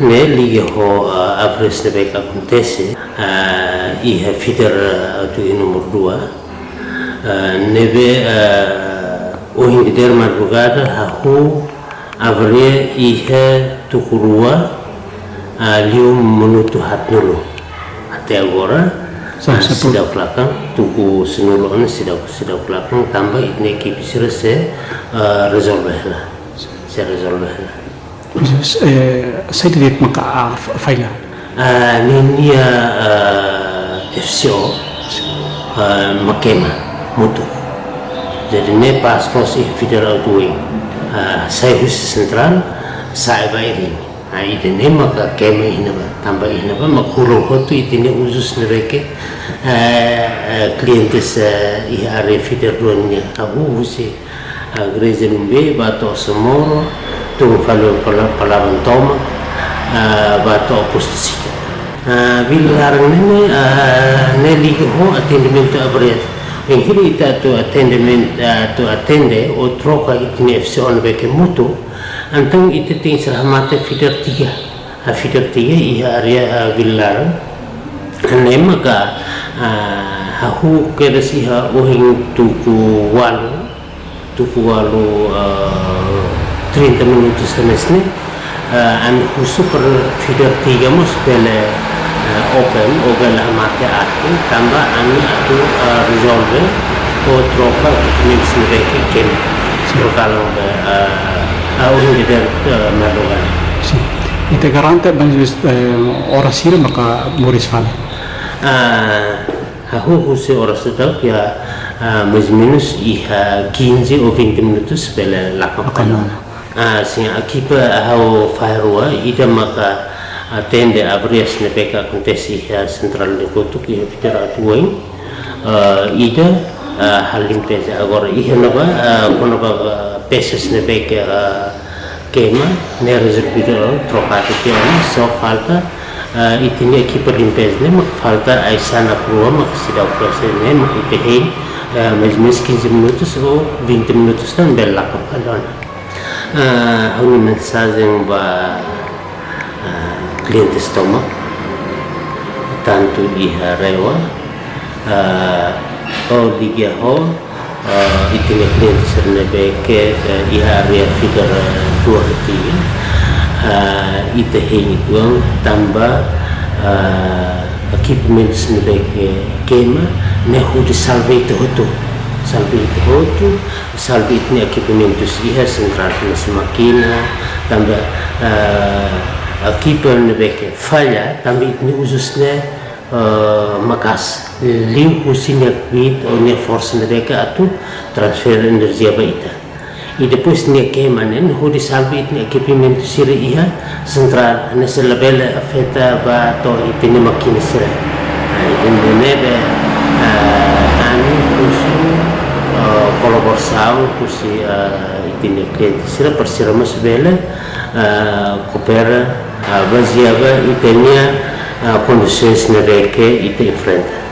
Neli ho Avres de Beca acontece e fider tu número 2 neve o hindider madrugada hahu avre ihe tukurua liu menutu hatnulu até agora sida belakang tuku senulon sida belakang tambah ini kibisira se resolve lah se resolve lah saya tidak maka faila ninia FCO makema mutu jadi ne pas cross federal doing saya khusus sentral saya bayarin ide ne maka kema hinaba tambah hinaba makulo hotu itine usus nereke clientes area federal nya aku usi greze numbe bato semoro tu falo palaban toma bato postisika bilarang nene neli ho atendimento abres en hiri ita tu attende o troca itine FC on beke mutu antang ite ting serhamate fider 3 iha area bilarang nema ka hahu kedes iha ohing tuku walu 30 minutos semesne an super fider 3 mos pele open lah mate atu tambah an atu resolve o troca nim sinreke ken kalau orang tidak melakukan itu garante banjus ora sira maka moris fala hahu se ora sedap ya mais menos iha 15 ou 20 minutos pela lakam sing akiba hau fairua ida maka atende abrias ne peka acontece central de Kotuk e fitera tuing ida halimpeza agora iha nova konova peças ne peka queima ne resolvido trocado que só falta itine equipa limpeza ne falta a sana prua mak sida proses ne mak ipehei mais 15 minutos ou 20 minutos também bela kapalon huni mensagem ba clientes toma tanto iha rewa o diga ho itine clientes nebe ke iha area figure 2 ite hei tuang tambah equipamentos nebe ke kema ne hu de salve itu salve itne equipamentos iha central nas makina tambah equipa nebe ke falha tambah itne ususne makas liu usinya bit ou ne força nebe ke atu transfer energia baita e depois ne queima ne hu de salve itne equipamentos sira iha central nessa labela afeta ba to itne makina sira itne nebe colaboração com si itine cliente sira persira mas bela coopera baseada itenia condições na que ite enfrenta